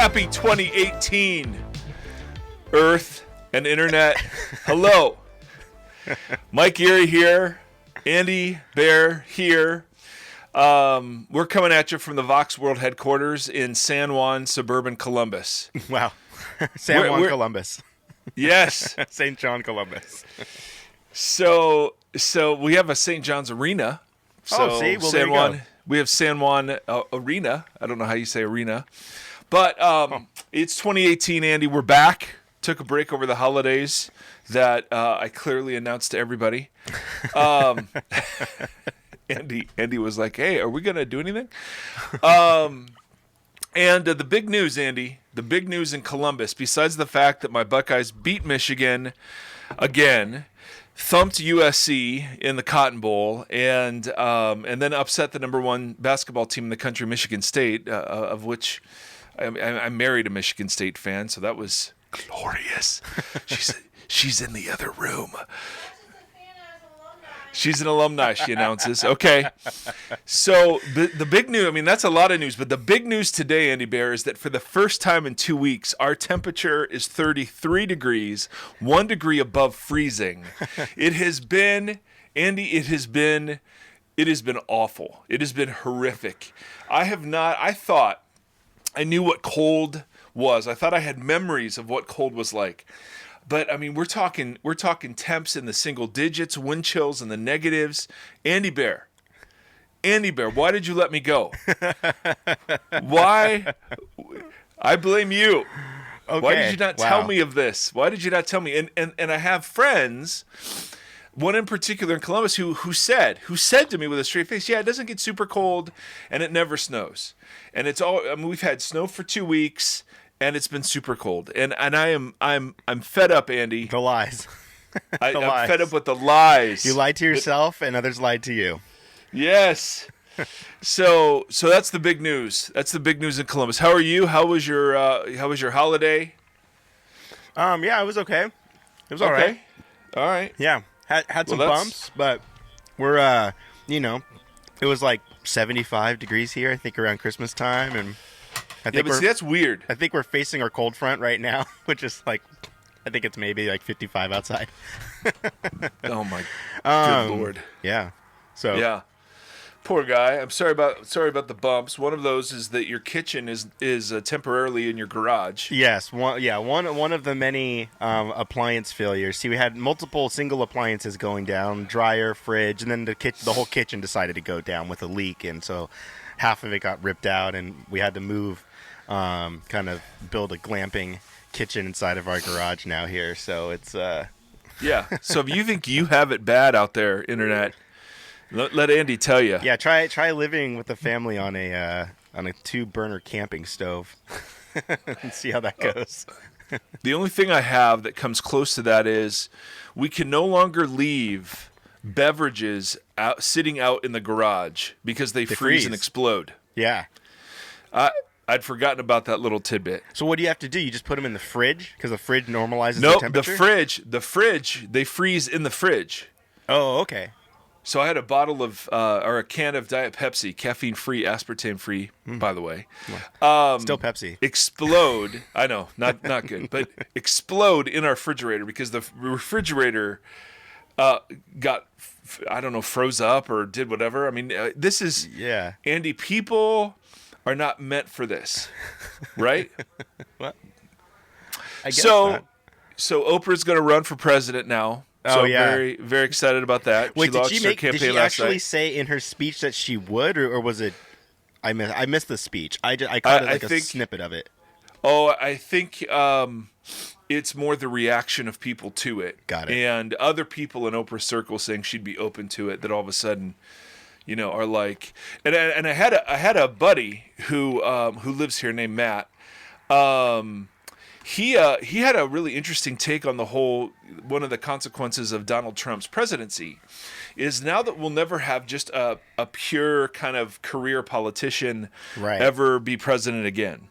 Happy 2018, Earth and Internet. Hello. Mike Erre here. Andy Bear here. We're coming at you from the Vox World headquarters in San Juan, suburban Columbus. Wow. San Juan, Columbus. Yes. St. John, Columbus. So we have a St. John's Arena. So see? Well, San Juan, we have San Juan Arena. I don't know how you say arena. But it's 2018, Andy. We're back. Took a break over the holidays that I clearly announced to everybody. Andy was like, hey, are we going to do anything? And the big news, Andy, the big news in Columbus, besides the fact that my Buckeyes beat Michigan again, thumped USC in the Cotton Bowl, and then upset the number one basketball team in the country, Michigan State, of which I married a Michigan State fan, so that was glorious. She's in the other room. She's an alumni, she announces. Okay. So the big news, I mean, that's a lot of news, but the big news today, Andy Bear, is that for the first time in 2 weeks, our temperature is 33 degrees, 1 degree above freezing. It has been, Andy, it has been awful. It has been horrific. I thought I knew what cold was. I thought I had memories of what cold was like. But I mean, we're talking temps in the single digits, wind chills in the negatives. Andy Bear, why did you let me go? Why? I blame you. Okay. Why did you not tell me of this? Why did you not tell me? And I have friends, one in particular in Columbus, who said to me with a straight face, yeah, it doesn't get super cold and it never snows. And it's all, I mean, we've had snow for 2 weeks. And it's been super cold, and I'm fed up, Andy. The lies. I'm fed up with the lies. You lied to yourself, and others lied to you. Yes. So that's the big news. That's the big news in Columbus. How are you? How was your holiday? Yeah, it was okay. It was all right. All right. Yeah, had some bumps, but we're it was like 75 degrees here, I think, around Christmas time, and that's weird. I think we're facing our cold front right now, which is like, I think it's maybe like 55 outside. Oh my good Lord. Yeah. So yeah, poor guy. I'm sorry about the bumps. One of those is that your kitchen is temporarily in your garage. Yes. One of the many appliance failures. See, we had multiple single appliances going down, dryer, fridge, and then the whole kitchen decided to go down with a leak, and so half of it got ripped out, and we had to move. Kind of build a glamping kitchen inside of our garage now here, so it's yeah. So if you think you have it bad out there, internet, let Andy tell you. Yeah, try living with the family on a 2-burner camping stove and see how that goes. The only thing I have that comes close to that is we can no longer leave beverages sitting out in the garage because they freeze and explode. Yeah. I'd forgotten about that little tidbit. So what do you have to do? You just put them in the fridge because the fridge normalizes the temperature? The fridge, they freeze in the fridge. Oh, okay. So I had a bottle of, or a can of Diet Pepsi, caffeine-free, aspartame-free, by the way. Still Pepsi. Explode. I know, not good, but explode in our refrigerator because the refrigerator got, I don't know, froze up or did whatever. I mean, this is, Andy, people are not meant for this, right? What? I guess not. So Oprah's going to run for president now. Oh, so yeah. very, very excited about that. Wait, did she actually night. say in her speech that she would, or was it? I missed the speech. I caught a snippet of it. Oh, I think it's more the reaction of people to it. Got it. And other people in Oprah's circle saying she'd be open to it. That all of a sudden, are like, and I had a buddy who lives here named Matt. He had a really interesting take on the whole. One of the consequences of Donald Trump's presidency is now that we'll never have just a pure kind of career politician ever be president again.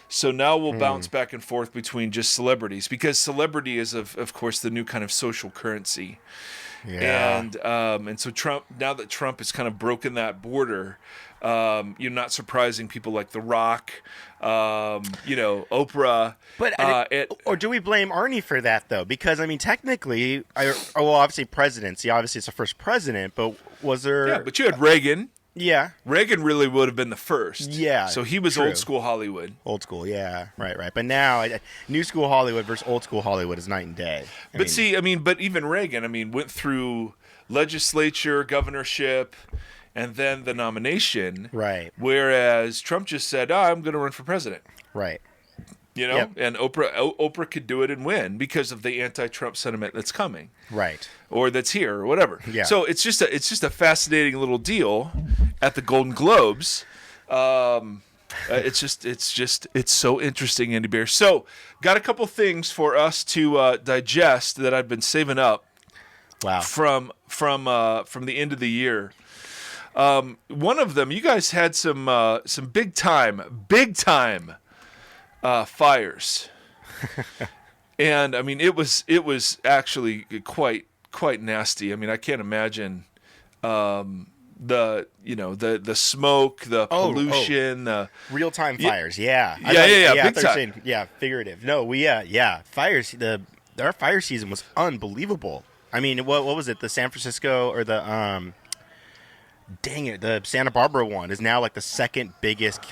So now we'll bounce back and forth between just celebrities, because celebrity is, of course, the new kind of social currency. Yeah. And so Trump, now that Trump has kind of broken that border, you're not surprising people like The Rock, Oprah. But or do we blame Arnie for that though? Because I mean, technically, obviously presidency. Obviously, it's the first president. But was there? Yeah, but you had Reagan. Yeah. Reagan really would have been the first. Yeah. So he was true. old school Hollywood. Old school, yeah. Right. But now, new school Hollywood versus old school Hollywood is night and day. But even Reagan, went through legislature, governorship, and then the nomination. Right. Whereas Trump just said, I'm going to run for president. Right. Yep. And Oprah could do it and win because of the anti-Trump sentiment that's coming. Right. Or that's here or whatever. Yeah. So it's just a fascinating little deal at the Golden Globes. It's so interesting, Andy Bear. So got a couple things for us to digest that I've been saving up. Wow. From the end of the year. One of them, you guys had some big time fires. And I mean, it was actually quite nasty. I mean, I can't imagine the smoke, the pollution, the real-time fires. Yeah. Big time. Saying, figurative. No, fires. Our fire season was unbelievable. I mean, what was it? The San Francisco or the the Santa Barbara one is now like the second biggest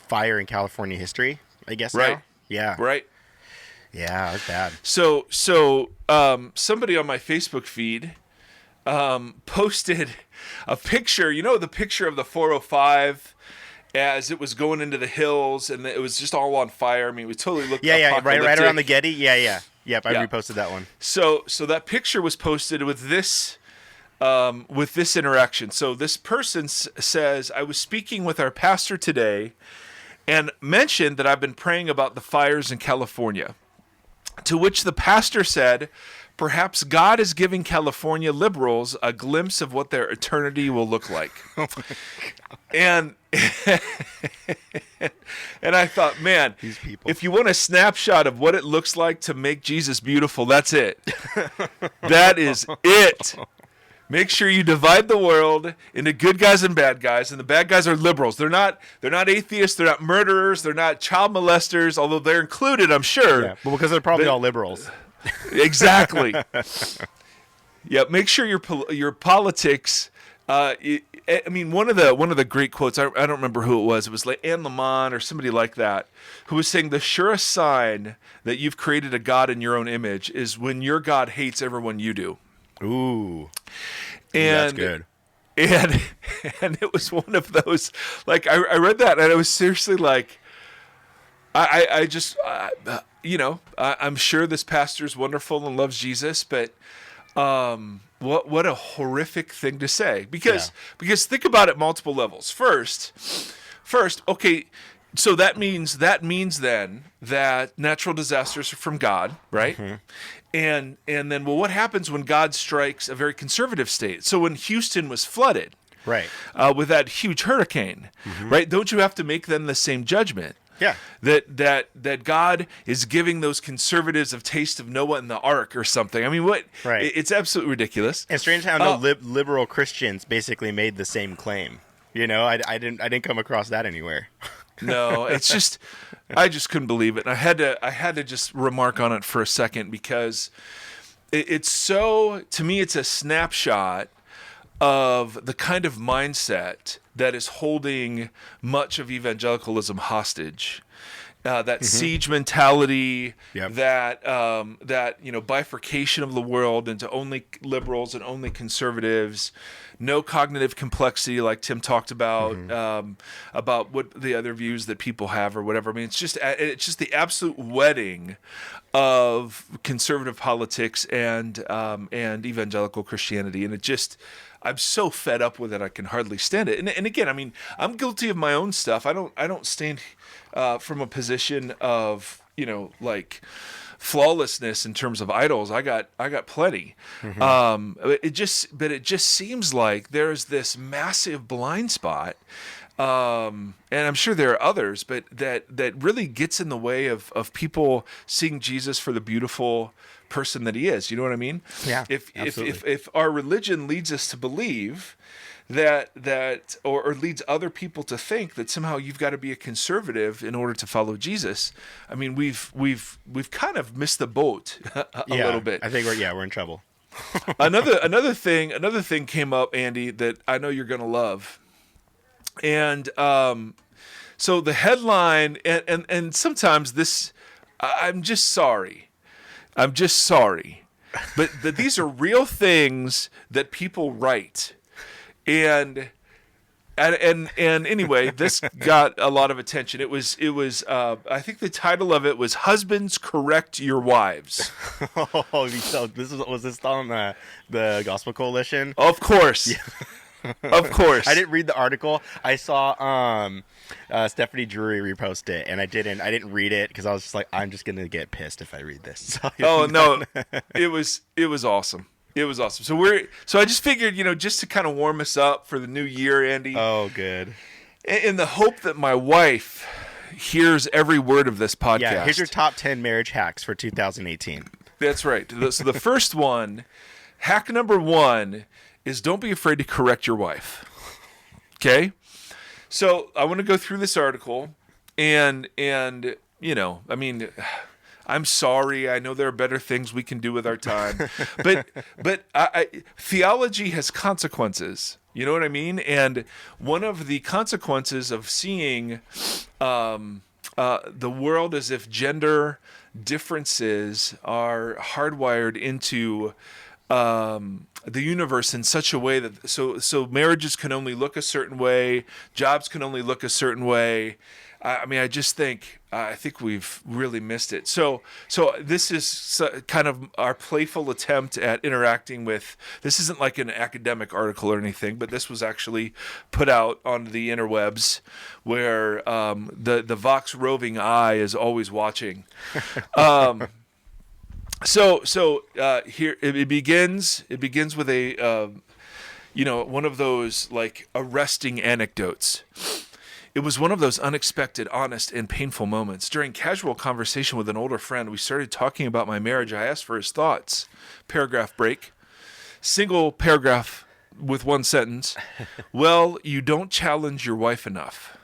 fire in California history, I guess. Right. Now. Yeah. Right. Yeah, that's bad. So somebody on my Facebook feed posted a picture, the picture of the 405 as it was going into the hills, and it was just all on fire. I mean, it totally looked right around the Getty. Yep, I reposted that one. So that picture was posted with this interaction. So this person says, I was speaking with our pastor today and mentioned that I've been praying about the fires in California. To which the pastor said, perhaps God is giving California liberals a glimpse of what their eternity will look like. And I thought, man, these people. If you want a snapshot of what it looks like to make Jesus beautiful, that's it. That is it. Make sure you divide the world into good guys and bad guys, and the bad guys are liberals. They're not atheists, they're not murderers, they're not child molesters, although they're included, I'm sure. Yeah, well, because they're probably all liberals. Exactly. Yeah, make sure your politics. I mean, one of the great quotes. I don't remember who it was. It was like Anne Lamont or somebody like that, who was saying the surest sign that you've created a God in your own image is when your God hates everyone you do. Ooh, and that's good. And it was one of those. Like I read that and I was seriously like, I just I'm sure this pastor's wonderful and loves Jesus, but what a horrific thing to say. Because think about it multiple levels. First, okay, so that means then that natural disasters are from God, right? Mm-hmm. And then, well, what happens when God strikes a very conservative state? So when Houston was flooded, right, with that huge hurricane, mm-hmm. right? Don't you have to make then the same judgment? Yeah. That God is giving those conservatives a taste of Noah and the Ark or something. I mean, what? Right. It's absolutely ridiculous. And strange how liberal Christians basically made the same claim. I didn't come across that anywhere. No, it's just I just couldn't believe it. And I had to just remark on it for a second because it's so, to me, it's a snapshot of the kind of mindset that is holding much of evangelicalism hostage. That mm-hmm. siege mentality, yep. that bifurcation of the world into only liberals and only conservatives, no cognitive complexity like Tim talked about, mm-hmm. About what the other views that people have or whatever. I mean, it's just the absolute wedding of conservative politics and evangelical Christianity, and I'm so fed up with it, I can hardly stand it. And again, I mean, I'm guilty of my own stuff. I don't stand from a position of like flawlessness in terms of idols. I got plenty. Mm-hmm. It just seems like there's this massive blind spot and I'm sure there are others, but that really gets in the way of people seeing Jesus for the beautiful person that he is. You know what I mean? Yeah, If absolutely. if our religion leads us to believe that or leads other people to think that somehow you've got to be a conservative in order to follow Jesus, I mean, we've kind of missed the boat a little bit. I think we're in trouble. Another thing came up, Andy, that I know you're going to love. And so the headline, and sometimes this, I'm just sorry. But these are real things that people write. And anyway, this got a lot of attention. It was I think the title of it was "Husbands Correct Your Wives." Oh, so was this on the Gospel Coalition? Of course. Yeah. Of course. I didn't read the article. I saw Stephanie Drury repost it, and I didn't read it because I was just like, I'm just gonna get pissed if I read this. So oh no, it was awesome. It was awesome. So I just figured, just to kind of warm us up for the new year, Andy. Oh, good. In the hope that my wife hears every word of this podcast. Yeah, here's your top 10 marriage hacks for 2018. That's right. So the first one, hack number 1, is don't be afraid to correct your wife. Okay? So I want to go through this article and I mean, I'm sorry. I know there are better things we can do with our time, but theology has consequences. You know what I mean? And one of the consequences of seeing the world as if gender differences are hardwired into the universe in such a way that so marriages can only look a certain way, jobs can only look a certain way. I mean, I think we've really missed it. So this is kind of our playful attempt at interacting with. This isn't like an academic article or anything, but this was actually put out on the interwebs, where the Vox roving eye is always watching. So here it begins. It begins with a one of those like arresting anecdotes. It was one of those unexpected, honest, and painful moments. During casual conversation with an older friend, we started talking about my marriage. I asked for his thoughts. Paragraph break. Single paragraph with one sentence. Well, you don't challenge your wife enough.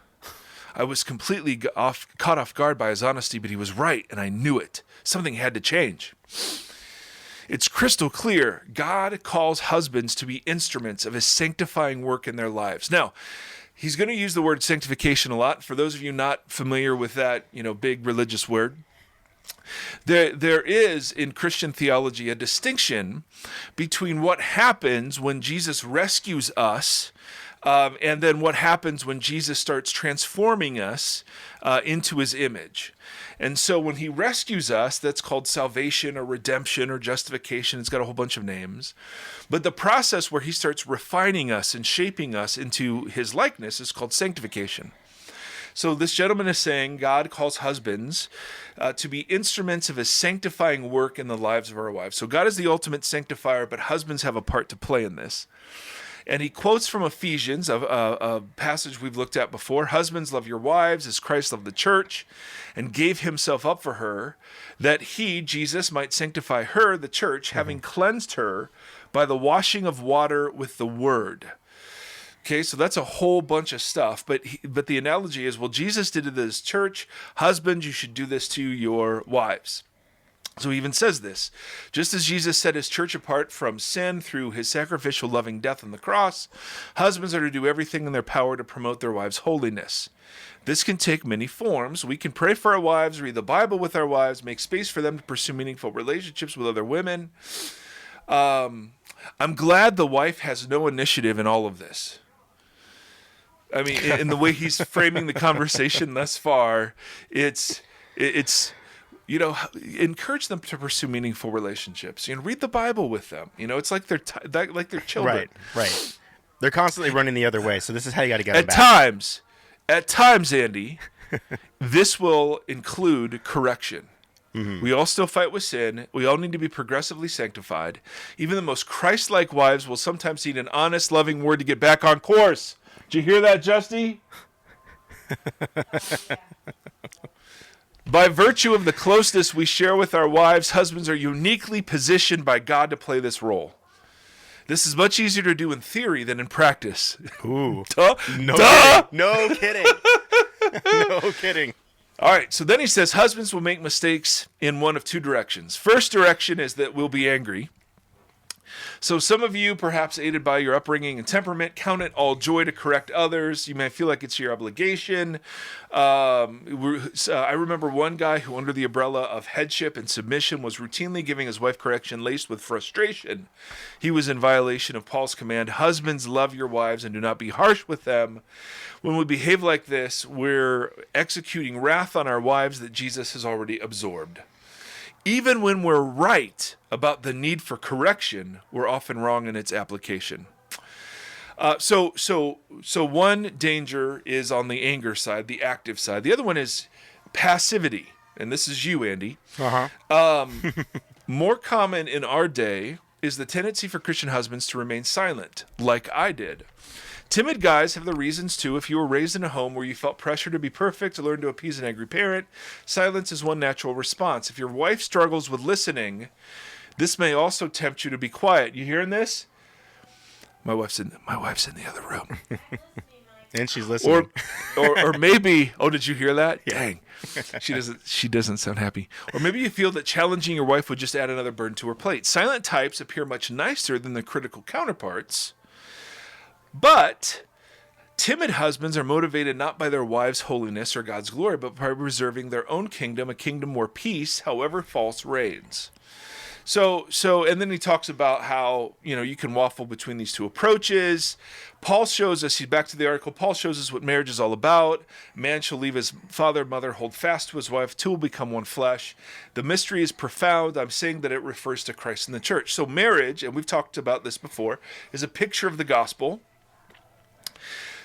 I was completely caught off guard by his honesty, but he was right, and I knew it. Something had to change. It's crystal clear. God calls husbands to be instruments of his sanctifying work in their lives. Now, he's going to use the word sanctification a lot. For those of you not familiar with that, big religious word, there is in Christian theology a distinction between what happens when Jesus rescues us and then what happens when Jesus starts transforming us into his image. And so when he rescues us, that's called salvation or redemption or justification. It's got a whole bunch of names. But the process where he starts refining us and shaping us into his likeness is called sanctification. So this gentleman is saying God calls husbands to be instruments of his sanctifying work in the lives of our wives. So God is the ultimate sanctifier, but husbands have a part to play in this. And he quotes from Ephesians, a passage we've looked at before. Husbands, love your wives as Christ loved the church and gave himself up for her, that he, Jesus, might sanctify her, the church, having cleansed her by the washing of water with the word. Okay, so that's a whole bunch of stuff. But the analogy is, well, Jesus did it to his church. Husbands, you should do this to your wives. So he even says this, just as Jesus set his church apart from sin through his sacrificial loving death on the cross, husbands are to do everything in their power to promote their wives' holiness. This can take many forms. We can pray for our wives, read the Bible with our wives, make space for them to pursue meaningful relationships with other women. I'm glad the wife has no initiative in all of this. I mean, in the way he's framing the conversation thus far, it's encourage them to pursue meaningful relationships. Read the Bible with them. It's like they're children. Right. They're constantly running the other way. So this is how you got to get them back. At times, Andy, this will include correction. We all still fight with sin. We all need to be progressively sanctified. Even the most Christ-like wives will sometimes need an honest, loving word to get back on course. Did you hear that, Justy? By virtue of the closeness we share with our wives, husbands are uniquely positioned by God to play this role. This is much easier to do in theory than in practice. Ooh. Duh. No Duh. kidding. No kidding. No kidding. All right, so then he says husbands will make mistakes in one of two directions. First direction is that we'll be angry. So some of you, perhaps aided by your upbringing and temperament, count it all joy to correct others. You may feel like it's your obligation. I remember one guy who, under the umbrella of headship and submission, was routinely giving his wife correction laced with frustration. He was in violation of Paul's command, husbands, love your wives and do not be harsh with them. When we behave like this, we're executing wrath on our wives that Jesus has already absorbed. Even when we're right about the need for correction, we're often wrong in its application. So one danger is on the anger side, the active side. The other one is passivity, and this is you, Andy. More common in our day is the tendency for Christian husbands to remain silent, like I did. Timid guys have the reasons too. If you were raised in a home where you felt pressure to be perfect, to learn to appease an angry parent, silence is one natural response. If your wife struggles with listening, this may also tempt you to be quiet. You hearing this? My wife's in the other room. And she's listening. Or maybe, oh, did you hear that? Yeah. Dang. She doesn't sound happy. Or maybe you feel that challenging your wife would just add another burden to her plate. Silent types appear much nicer than their critical counterparts. But timid husbands are motivated not by their wives' holiness or God's glory, but by preserving their own kingdom, a kingdom where peace, however false, reigns. So, and then he talks about how, you can waffle between these two approaches. Paul shows us, he's back to the article, Paul shows us what marriage is all about. Man shall leave his father and mother, hold fast to his wife, two will become one flesh. The mystery is profound. I'm saying that it refers to Christ and the church. So marriage, and we've talked about this before, is a picture of the gospel.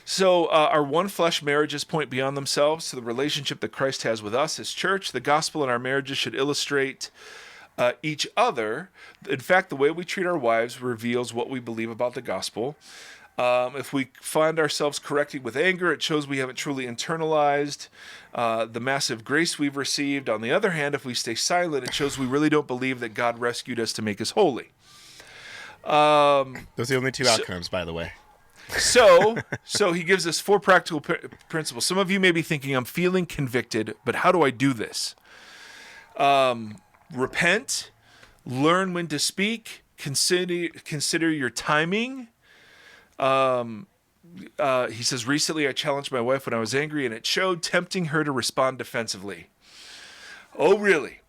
So our one flesh marriages point beyond themselves to the relationship that Christ has with us, his church. The gospel in our marriages should illustrate each other. In fact, the way we treat our wives reveals what we believe about the gospel. If we find ourselves correcting with anger, it shows we haven't truly internalized the massive grace we've received. On the other hand, if we stay silent, it shows we really don't believe that God rescued us to make us holy. Those are the only two outcomes, by the way. So he gives us four practical principles. Some of you may be thinking, I'm feeling convicted, but how do I do this? Repent, learn when to speak, consider your timing. He says, recently I challenged my wife when I was angry, and it showed, tempting her to respond defensively. Oh, really?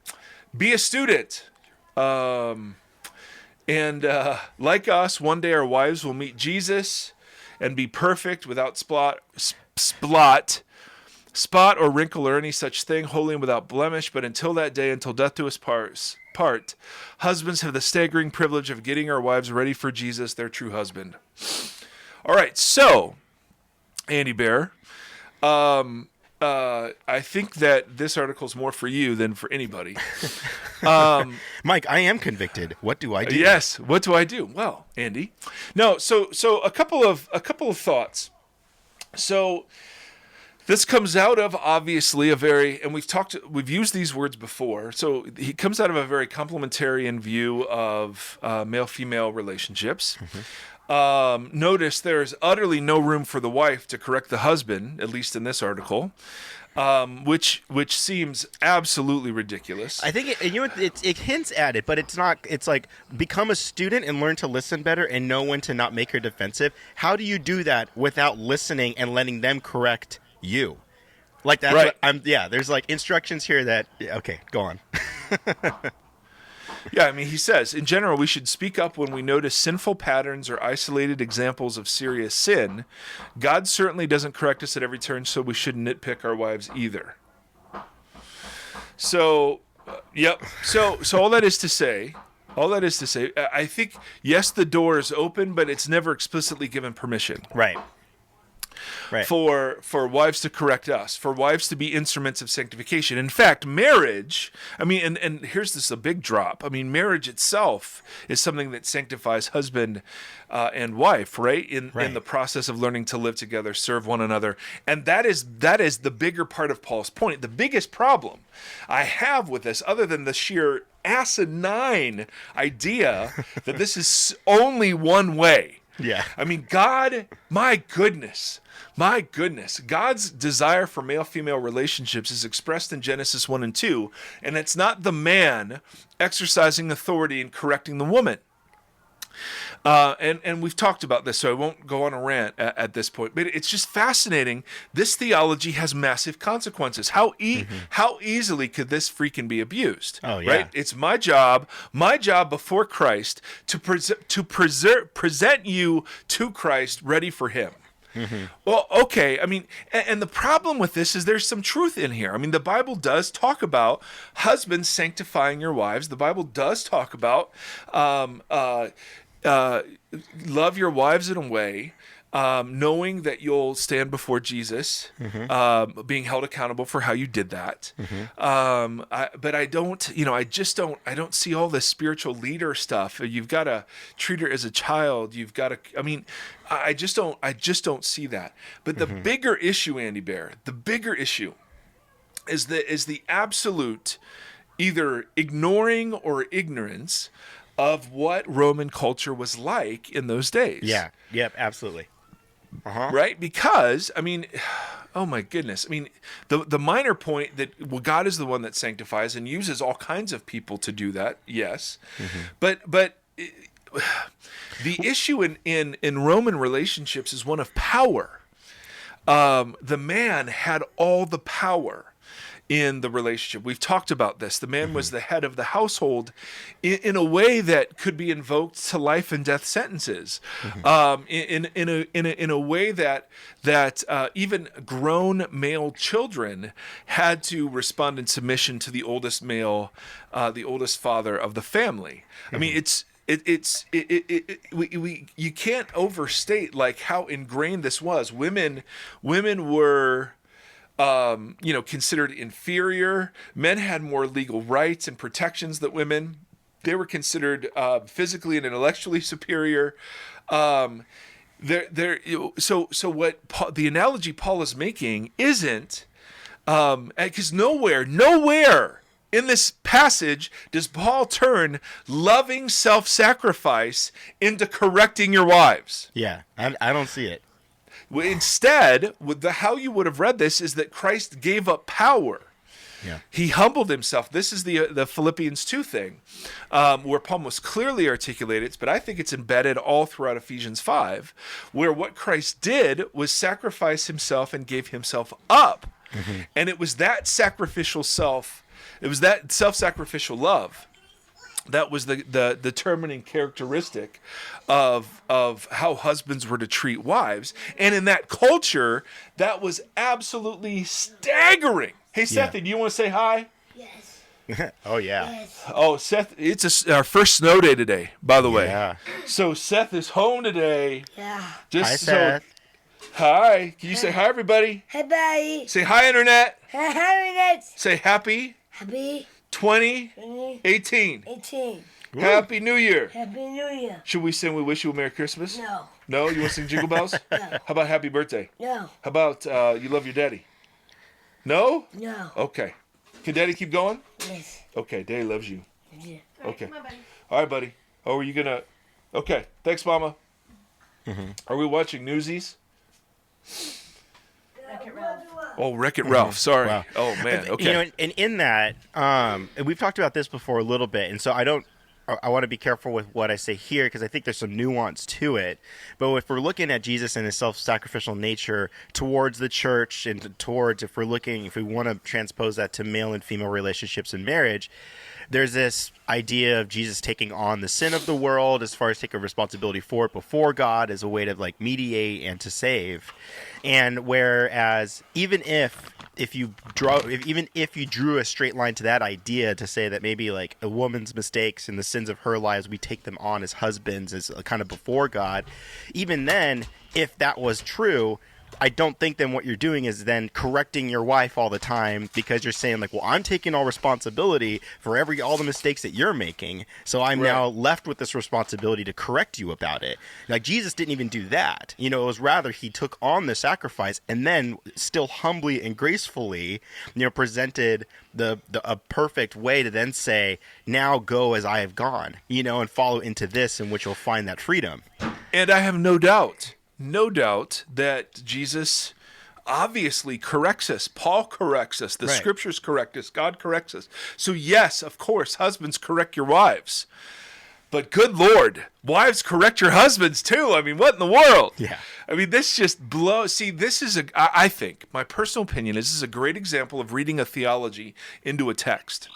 Be a student. And like us, one day our wives will meet Jesus and be perfect without spot or wrinkle or any such thing, holy and without blemish. But until that day, until death do us part, husbands have the staggering privilege of getting our wives ready for Jesus, their true husband. All right, so, Andy Bear, I think that this article is more for you than for anybody. Mike, I am convicted. What do I do? Yes, what do I do? Well, Andy, no. So a couple of thoughts. So this comes out of obviously and we've used these words before. So he comes out of a very complementarian view of male-female relationships. Mm-hmm. Notice there's utterly no room for the wife to correct the husband, at least in this article, which seems absolutely ridiculous. I think it hints at it, but it's not. It's like, become a student and learn to listen better and know when to not make her defensive. How do you do that without listening and letting them correct you? Like that's right. There's like instructions here that okay, go on. Yeah, I mean, he says, in general, we should speak up when we notice sinful patterns or isolated examples of serious sin. God certainly doesn't correct us at every turn, so we shouldn't nitpick our wives either. So, yep. So all that is to say, I think, yes, the door is open, but it's never explicitly given permission. Right. Right. for wives to correct us, for wives to be instruments of sanctification. In fact, marriage, I mean, and here's this a big drop. I mean, marriage itself is something that sanctifies husband and wife, right? In the process of learning to live together, serve one another. And that is the bigger part of Paul's point. The biggest problem I have with this, other than the sheer asinine idea that this is only one way. Yeah. I mean, God, my goodness, God's desire for male-female relationships is expressed in Genesis 1 and 2, and it's not the man exercising authority and correcting the woman. And we've talked about this, so I won't go on a rant at this point. But it's just fascinating. This theology has massive consequences. How easily could this freaking be abused? Oh, yeah. Right? It's my job before Christ to present you to Christ ready for Him. Mm-hmm. Well, okay. I mean, and the problem with this is there's some truth in here. I mean, the Bible does talk about husbands sanctifying your wives. The Bible does talk about love your wives in a way, knowing that you'll stand before Jesus, being held accountable for how you did that. But I don't see all this spiritual leader stuff. You've got to treat her as a child. You've got to, I mean, I just don't see that. But the bigger issue, Andy Bear, the bigger issue is the absolute either ignoring or ignorance of what Roman culture was like in those days. Yeah. Yep. Absolutely. Right? Because, I mean, oh my goodness. I mean, the minor point that God is the one that sanctifies and uses all kinds of people to do that. Yes. But the issue in Roman relationships is one of power. The man had all the power in the relationship. We've talked about this. The man was the head of the household in a way that could be invoked to life and death sentences. In a way that even grown male children had to respond in submission to the oldest male, the oldest father of the family. I mean, you can't overstate like how ingrained this was. Women were considered inferior. Men had more legal rights and protections than women. They were considered physically and intellectually superior. So what the analogy Paul is making isn't, because nowhere in this passage does Paul turn loving self-sacrifice into correcting your wives. Yeah, I don't see it. Instead, how you would have read this is that Christ gave up power. Yeah. He humbled himself. This is the Philippians 2 thing, where Paul most clearly articulated, but I think it's embedded all throughout Ephesians 5, where what Christ did was sacrifice himself and gave himself up. And it was that sacrificial self-sacrificial love that was the determining characteristic of how husbands were to treat wives. And in that culture, that was absolutely staggering. Hey, Seth, do you want to say hi? Yes. Oh, yeah. Yes. Oh, Seth, it's our first snow day today, by the way. Yeah. So Seth is home today. Yeah. Hi, Seth. Hi. Can you say hi, everybody? Hey, buddy. Say hi, Internet. Hi, Internet. Say happy Happy 2018. 18. Happy New Year. Happy New Year. Should we sing We Wish You a Merry Christmas? No. No? You want to sing Jingle Bells? No. How about Happy Birthday? No. How about You Love Your Daddy? No? No. Okay. Can Daddy keep going? Yes. Okay, Daddy loves you. Yeah. Okay. Come on, buddy. All right, buddy. Oh, are you going to... Okay. Thanks, Mama. Are we watching Newsies? Wreck-It Ralph. Oh, Wreck-It Ralph. Sorry. Wow. Oh, man. Okay. You know, and in that, and we've talked about this before a little bit, and so I want to be careful with what I say here because I think there's some nuance to it. But if we're looking at Jesus and his self-sacrificial nature towards the church and towards, if we want to transpose that to male and female relationships in marriage, there's this idea of Jesus taking on the sin of the world as far as taking responsibility for it before God as a way to like mediate and to save. And whereas even if you drew a straight line to that idea to say that maybe like a woman's mistakes and the sins of her lives, we take them on as husbands as kind of before God, even then, if that was true, I don't think then what you're doing is then correcting your wife all the time, because you're saying like, well, I'm taking all responsibility for all the mistakes that you're making, so I'm now left with this responsibility to correct you about it. Like, Jesus didn't even do that. It was rather he took on the sacrifice and then still humbly and gracefully, presented a perfect way to then say, now go as I have gone, and follow into this, in which you'll find that freedom. And I have no doubt that Jesus obviously corrects us. Paul corrects us. The scriptures correct us. God corrects us. So yes, of course, husbands, correct your wives. But good Lord, wives, correct your husbands too. I mean, what in the world? Yeah. I mean, this just blows. See, this is I think, my personal opinion is this is a great example of reading a theology into a text.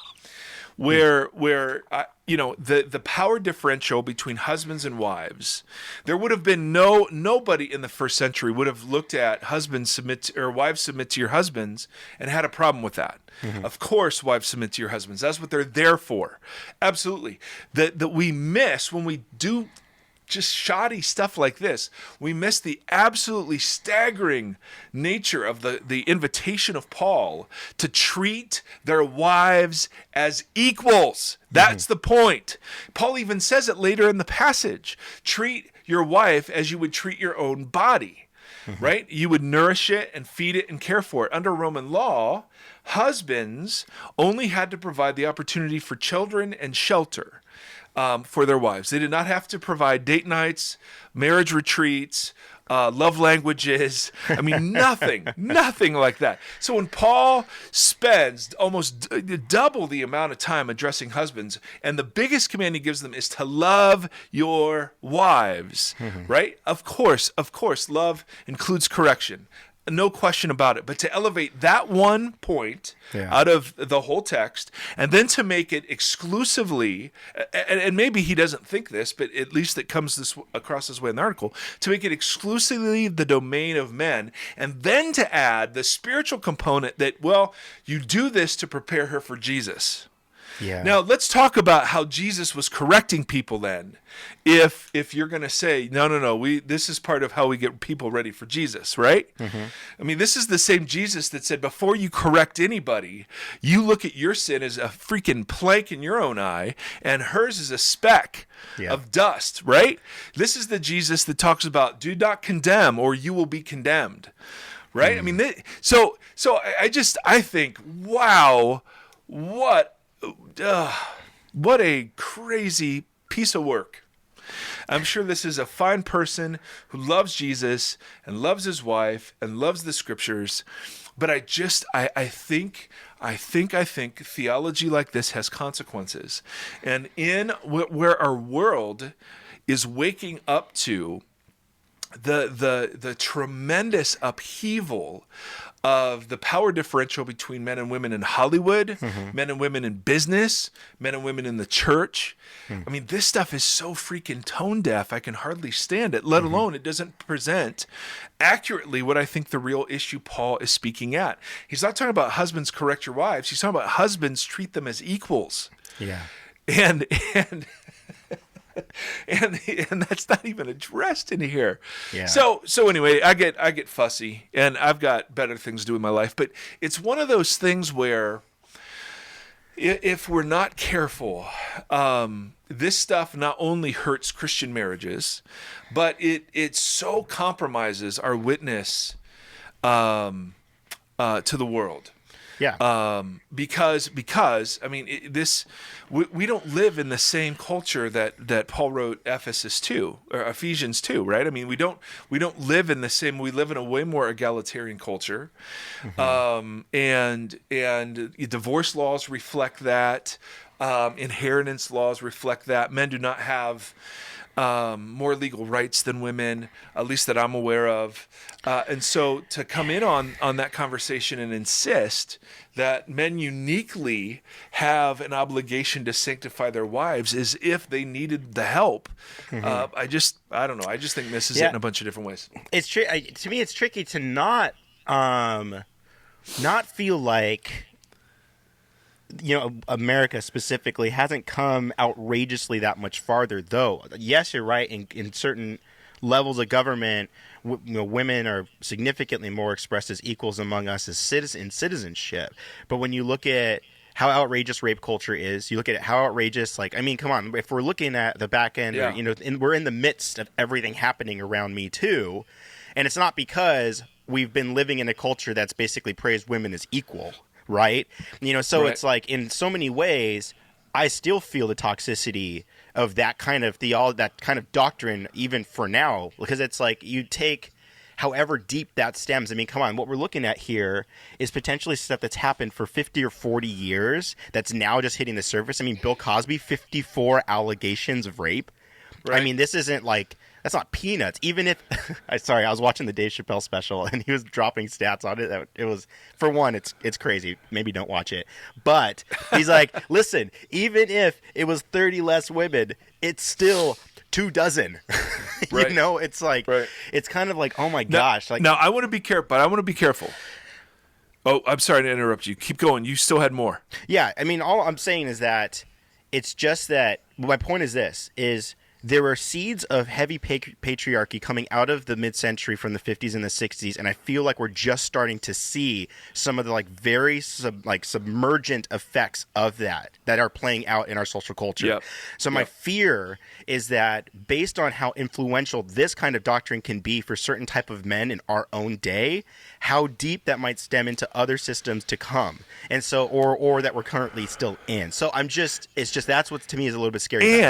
Where the power differential between husbands and wives, there would have been nobody in the first century would have looked at wives submit to your husbands and had a problem with that. Mm-hmm. Of course, wives submit to your husbands. That's what they're there for. Absolutely. That we miss when we do just shoddy stuff like this, we miss the absolutely staggering nature of the invitation of Paul to treat their wives as equals. That's the point. Paul even says it later in the passage. Treat your wife as you would treat your own body, right? You would nourish it and feed it and care for it. Under Roman law, husbands only had to provide the opportunity for children and shelter for their wives. They did not have to provide date nights, marriage retreats, love languages. I mean, nothing like that. So when Paul spends almost double the amount of time addressing husbands, and the biggest command he gives them is to love your wives, right? Of course, love includes correction. No question about it. But to elevate that one point out of the whole text, and then to make it exclusively, and maybe he doesn't think this, but at least it comes across this way in the article, to make it exclusively the domain of men, and then to add the spiritual component that, well, you do this to prepare her for Jesus. Yeah. Now, let's talk about how Jesus was correcting people then. If you're going to say, no, this is part of how we get people ready for Jesus, right? I mean, this is the same Jesus that said, before you correct anybody, you look at your sin as a freaking plank in your own eye, and hers is a speck of dust, right? This is the Jesus that talks about, do not condemn or you will be condemned, right? I mean, so I think, wow, what a crazy piece of work. I'm sure this is a fine person who loves Jesus and loves his wife and loves the scriptures, but I think theology like this has consequences. And in where our world is waking up to the tremendous upheaval of the power differential between men and women in Hollywood, men and women in business, men and women in the church. I mean, this stuff is so freaking tone deaf, I can hardly stand it, let alone it doesn't present accurately what I think the real issue Paul is speaking at. He's not talking about husbands correct your wives. He's talking about husbands treat them as equals. Yeah. And that's not even addressed in here. Yeah. So anyway, I get fussy, and I've got better things to do in my life. But it's one of those things where, if we're not careful, this stuff not only hurts Christian marriages, but it so compromises our witness to the world. Yeah. Because I mean, we don't live in the same culture that Paul wrote Ephesians 2, right? I mean, we don't live in the same. We live in a way more egalitarian culture, and divorce laws reflect that. Inheritance laws reflect that. Men do not have more legal rights than women, at least that I'm aware of. And so to come in on that conversation and insist that men uniquely have an obligation to sanctify their wives as if they needed the help, I don't know. I just think misses it in a bunch of different ways. It's to me, it's tricky to not feel like, America specifically hasn't come outrageously that much farther, though. Yes, you're right. In certain levels of government, women are significantly more expressed as equals among us as citizenship. But when you look at how outrageous rape culture is, you look at how outrageous, like, I mean, come on, if we're looking at the back end, Yeah. or, we're in the midst of everything happening around Me Too, and it's not because we've been living in a culture that's basically praised women as equal, right? So Right. it's like, in so many ways, I still feel the toxicity of that kind of that kind of doctrine, even for now, because it's like, you take however deep that stems. I mean, come on, what we're looking at here is potentially stuff that's happened for 50 or 40 years that's now just hitting the surface. I mean, Bill Cosby, 54 allegations of rape. Right. I mean, this isn't like, that's not peanuts. Even if, I was watching the Dave Chappelle special and he was dropping stats on it. It was, for one, it's crazy. Maybe don't watch it. But he's like, listen, even if it was 30 less women, it's still 24. Right. It's like, Right. it's kind of like, oh my gosh. Like, Now, I want to be careful, but I want to be careful. Oh, I'm sorry to interrupt you. Keep going. You still had more. yeah, I mean, all I'm saying is that it's just that, my point is this, is there were seeds of heavy patriarchy coming out of the mid-century from the 50s and the 60s, and I feel like we're just starting to see some of the very submergent effects of that are playing out in our social culture. Yep. So my fear is that, based on how influential this kind of doctrine can be for certain type of men in our own day, how deep that might stem into other systems to come, and so or that we're currently still in. So it's just that's what to me is a little bit scary.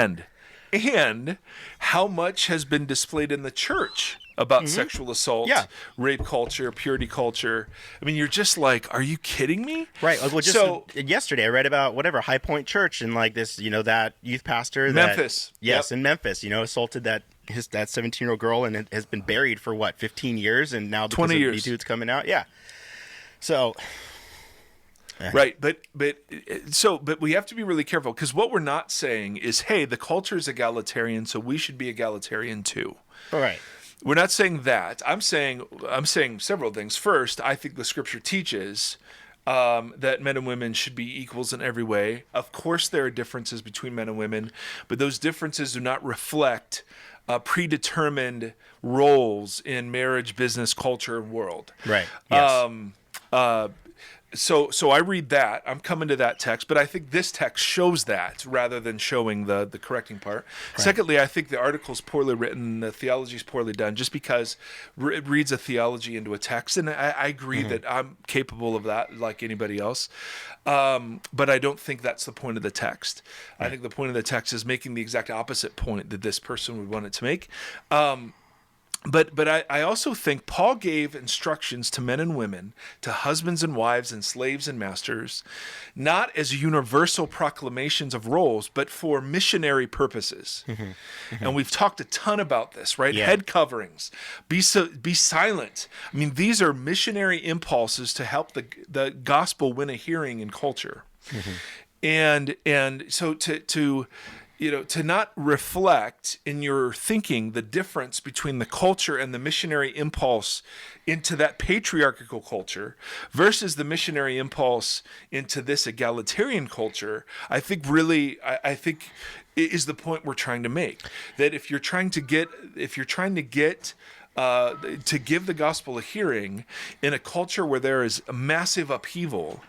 And how much has been displayed in the church about sexual assault, Yeah. rape culture, purity culture. I mean, you're just like, are you kidding me? Right. Well, just yesterday I read about High Point Church, and this, that youth pastor, Memphis. In Memphis, assaulted that 17-year-old girl, and it has been buried for 15 years, and now because 20 of years. Me Too, it's coming out. Yeah. So. Right, but we have to be really careful, because what we're not saying is, hey, the culture is egalitarian, so we should be egalitarian too. All right. We're not saying that. I'm saying several things. First, I think the scripture teaches that men and women should be equals in every way. Of course, there are differences between men and women, but those differences do not reflect predetermined roles in marriage, business, culture, and world. Right. Yes. So I read that. I'm coming to that text, but I think this text shows that rather than showing the correcting part. Right. Secondly, I think the article's poorly written, the theology's poorly done, just because it reads a theology into a text, and I agree that I'm capable of that like anybody else. But I don't think that's the point of the text. Right. I think the point of the text is making the exact opposite point that this person would want it to make. But I also think Paul gave instructions to men and women, to husbands and wives and slaves and masters, not as universal proclamations of roles, but for missionary purposes. And we've talked a ton about this, right? Yeah. Head coverings, be silent. I mean, these are missionary impulses to help the gospel win a hearing in culture. And so to not reflect in your thinking the difference between the culture and the missionary impulse into that patriarchal culture versus the missionary impulse into this egalitarian culture, I think is the point we're trying to make. That if you're trying to give the gospel a hearing in a culture where there is a massive upheaval,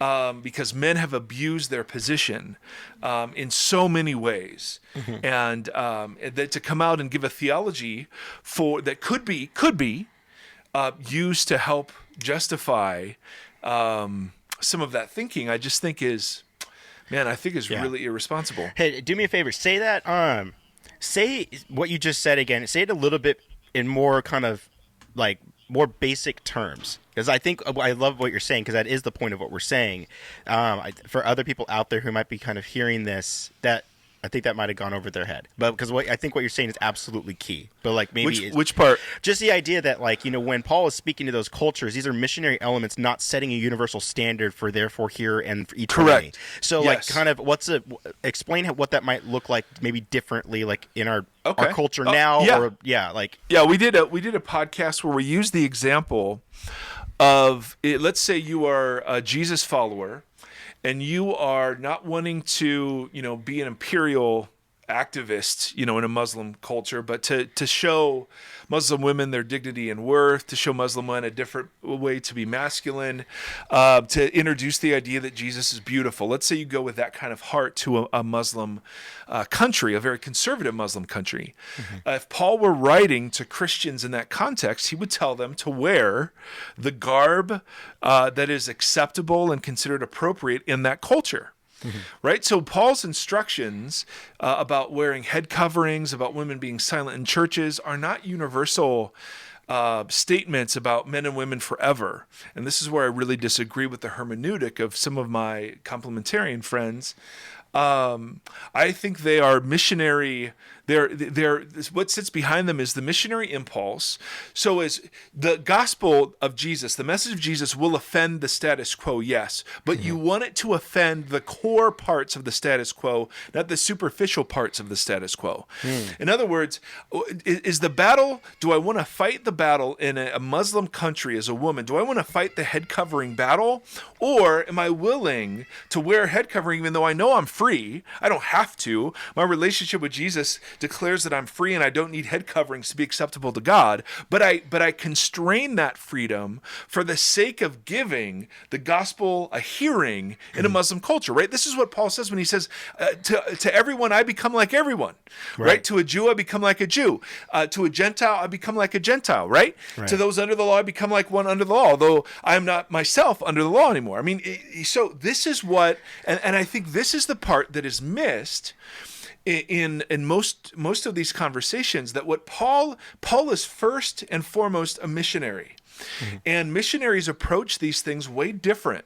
because men have abused their position in so many ways, and that to come out and give a theology that could be used to help justify some of that thinking, I just think is really irresponsible. Hey, do me a favor. Say that. Say what you just said again. Say it a little bit in more kind of more basic terms, because I think I love what you're saying, because that is the point of what we're saying. For other people out there who might be kind of hearing this, that I think that might have gone over their head, but because I think what you're saying is absolutely key. But maybe which part? Just the idea that when Paul is speaking to those cultures, these are missionary elements, not setting a universal standard for therefore here and for eternity. Correct. So Yes. explain what that might look like maybe differently, in our culture Oh, now, yeah. or we did a podcast where we used the example of let's say you are a Jesus follower, and you are not wanting to, be an imperial activist, in a Muslim culture, but to show Muslim women their dignity and worth, to show Muslim women a different way to be masculine, to introduce the idea that Jesus is beautiful. Let's say you go with that kind of heart to a Muslim country, a very conservative Muslim country. If Paul were writing to Christians in that context, he would tell them to wear the garb that is acceptable and considered appropriate in that culture. Right? So Paul's instructions about wearing head coverings, about women being silent in churches, are not universal statements about men and women forever. And this is where I really disagree with the hermeneutic of some of my complementarian friends. I think they are missionary. They're what sits behind them is the missionary impulse. So as the gospel of Jesus, the message of Jesus will offend the status quo, yes, but you want it to offend the core parts of the status quo, not the superficial parts of the status quo. In other words, is the battle, do I want to fight the battle in a Muslim country as a woman? Do I want to fight the head covering battle? Or am I willing to wear a head covering even though I know I'm free? I don't have to. My relationship with Jesus declares that I'm free and I don't need head coverings to be acceptable to God, but I constrain that freedom for the sake of giving the gospel a hearing in a Muslim culture, right? This is what Paul says when he says, to everyone I become like everyone, right? To a Jew I become like a Jew. To a Gentile I become like a Gentile, right? To those under the law I become like one under the law, although I am not myself under the law anymore. I mean, so this is what, and I think this is the part that is missed in most of these conversations, that what Paul is first and foremost a missionary, and missionaries approach these things way differently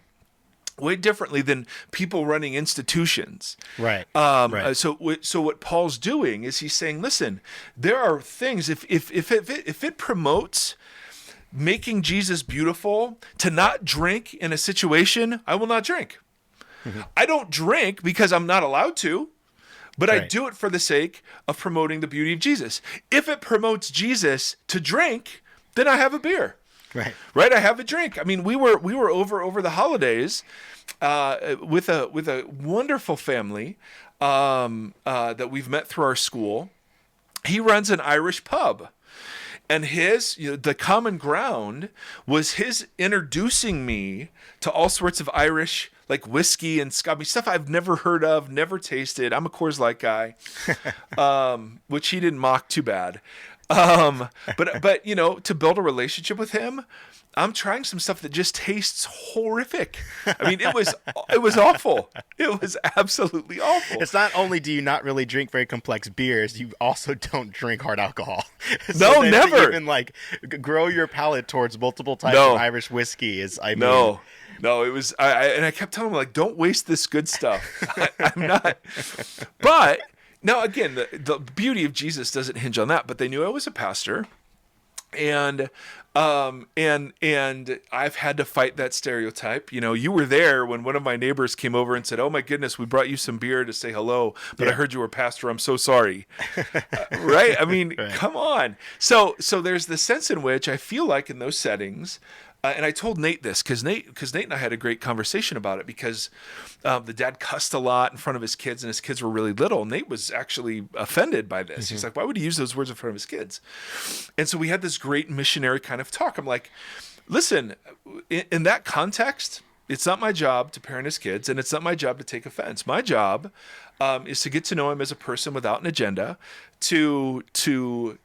than people running institutions. Right. So what Paul's doing is he's saying, listen, there are things, if it promotes making Jesus beautiful to not drink in a situation, I will not drink. I don't drink because I'm not allowed to, but I do it for the sake of promoting the beauty of Jesus. If it promotes Jesus to drink, then I have a beer. Right. I have a drink. I mean, we were over the holidays with a wonderful family that we've met through our school. He runs an Irish pub. And the common ground was his introducing me to all sorts of Irish, like whiskey and scotch, stuff I've never heard of, never tasted. I'm a Coors Light guy, which he didn't mock too bad. But to build a relationship with him, I'm trying some stuff that just tastes horrific. I mean, it was awful. It was absolutely awful. It's not only do you not really drink very complex beers, you also don't drink hard alcohol. So never. Even grow your palate towards multiple types of Irish whiskey is. No, it was. I kept telling him, don't waste this good stuff. I'm not. But now again, the beauty of Jesus doesn't hinge on that. But they knew I was a pastor. And I've had to fight that stereotype. You were there when one of my neighbors came over and said, "Oh my goodness, we brought you some beer to say hello, but I heard you were a pastor. I'm so sorry." Right? I mean, come on. So there's the sense in which I feel like in those settings, and I told Nate this because Nate and I had a great conversation about it, because the dad cussed a lot in front of his kids, and his kids were really little. Nate was actually offended by this. He's like, why would he use those words in front of his kids? And so we had this great missionary kind of talk. I'm like, listen, in that context, it's not my job to parent his kids, and it's not my job to take offense. My job is to get to know him as a person without an agenda, to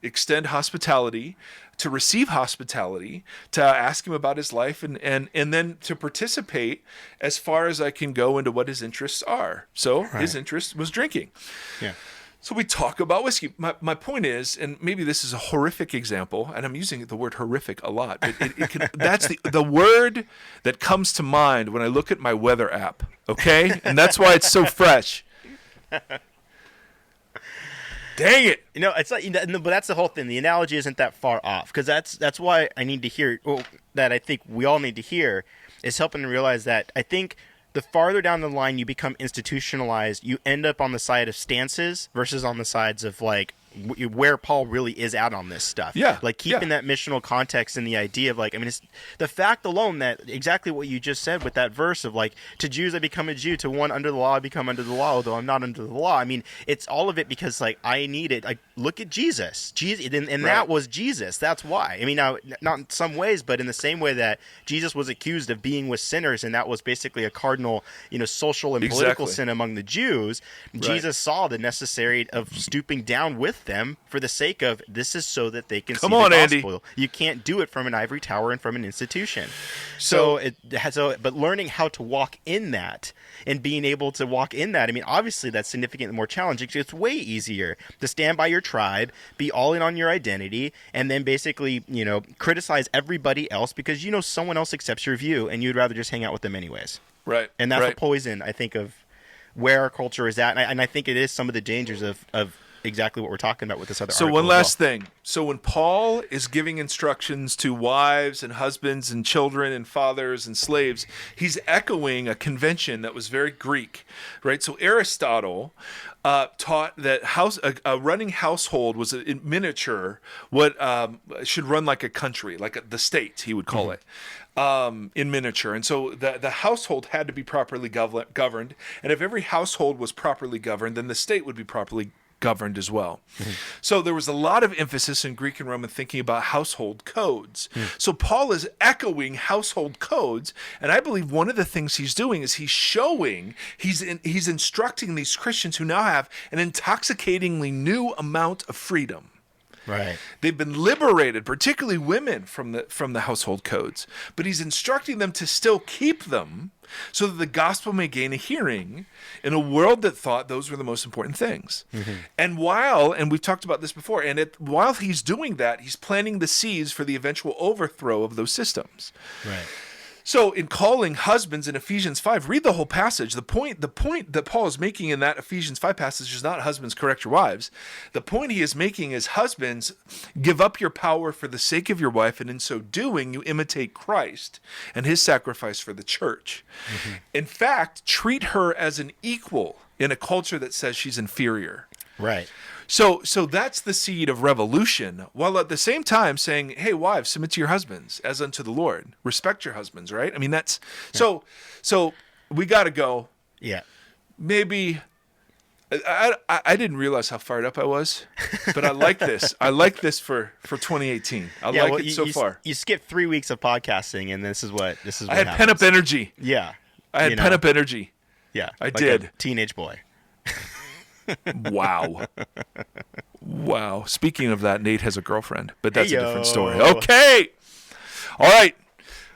extend hospitality, to receive hospitality, to ask him about his life, and then to participate as far as I can go into what his interests are. So his interest was drinking. Yeah. So we talk about whiskey. My point is, and maybe this is a horrific example, and I'm using the word horrific a lot, but that's the word that comes to mind when I look at my weather app, okay? And that's why it's so fresh. Dang it! It's like, but that's the whole thing. The analogy isn't that far off, because that's why I need to hear. Well, that I think we all need to hear is helping to realize that I think the farther down the line you become institutionalized, you end up on the side of stances versus on the sides of where Paul really is at on this stuff. Yeah, like keeping that missional context and the idea of like, I mean, it's the fact alone that exactly what you just said with that verse of like, to Jews I become a Jew, to one under the law I become under the law, although I'm not under the law. I mean, it's all of it because like I need it. Like look at Jesus, and that was Jesus. That's why. I mean, now not in some ways, but in the same way that Jesus was accused of being with sinners, and that was basically a cardinal, social and political sin among the Jews. Jesus saw the necessary of stooping down with them for the sake of this is so that they can see the gospel. Andy. You can't do it from an ivory tower and from an institution. But learning how to walk in that and being able to walk in that, I mean, obviously that's significantly more challenging. It's way easier to stand by your tribe, be all in on your identity, and then basically, criticize everybody else because someone else accepts your view and you'd rather just hang out with them anyways. Right. And that's the poison, I think, of where our culture is at. And I think it is some of the dangers of exactly what we're talking about with this other article. So one last thing. So when Paul is giving instructions to wives and husbands and children and fathers and slaves, he's echoing a convention that was very Greek, right? So Aristotle taught that a running household was in miniature what should run like a country, like the state, he would call it. In miniature. And so the household had to be properly governed. And if every household was properly governed, then the state would be properly governed as well. So there was a lot of emphasis in Greek and Roman thinking about household codes. So Paul is echoing household codes, and I believe one of the things he's doing is he's instructing these Christians who now have an intoxicatingly new amount of freedom. Right. They've been liberated, particularly women, from the household codes. But he's instructing them to still keep them so that the gospel may gain a hearing in a world that thought those were the most important things. And we've talked about this before, while he's doing that, he's planting the seeds for the eventual overthrow of those systems. Right. So in calling husbands in Ephesians 5, read the whole passage. The point that Paul is making in that Ephesians 5 passage is not husbands correct your wives. The point he is making is husbands give up your power for the sake of your wife, and in so doing you imitate Christ and his sacrifice for the church. In fact, treat her as an equal in a culture that says she's inferior. Right. So that's the seed of revolution, while at the same time saying, hey, wives, submit to your husbands as unto the Lord. Respect your husbands, right? I mean, that's... So we got to go. Yeah. Maybe... I didn't realize how fired up I was, but I like this. I like this for 2018. I like it so far. You skipped 3 weeks of podcasting, and this is what I had pent-up energy. Yeah. I had pent-up energy. Yeah. I did. A teenage boy. Wow. Speaking of that, Nate has a girlfriend, but that's a different story. Hey-yo. Okay. All right.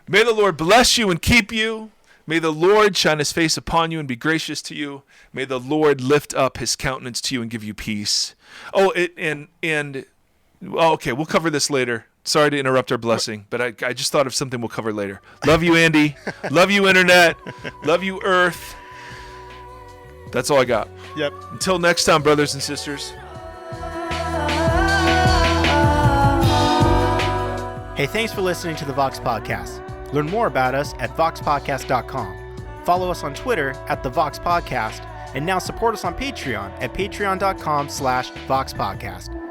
May the Lord bless you and keep you. May the Lord shine his face upon you and be gracious to you. May the Lord lift up his countenance to you and give you peace. Okay, we'll cover this later. Sorry to interrupt our blessing, but I just thought of something we'll cover later. Love you, Andy. Love you, Internet. Love you, Earth. That's all I got. Yep. Until next time, brothers and sisters. Hey, thanks for listening to the Vox Podcast. Learn more about us at voxpodcast.com. Follow us on Twitter at the Vox Podcast, and now support us on Patreon at patreon.com/voxpodcast.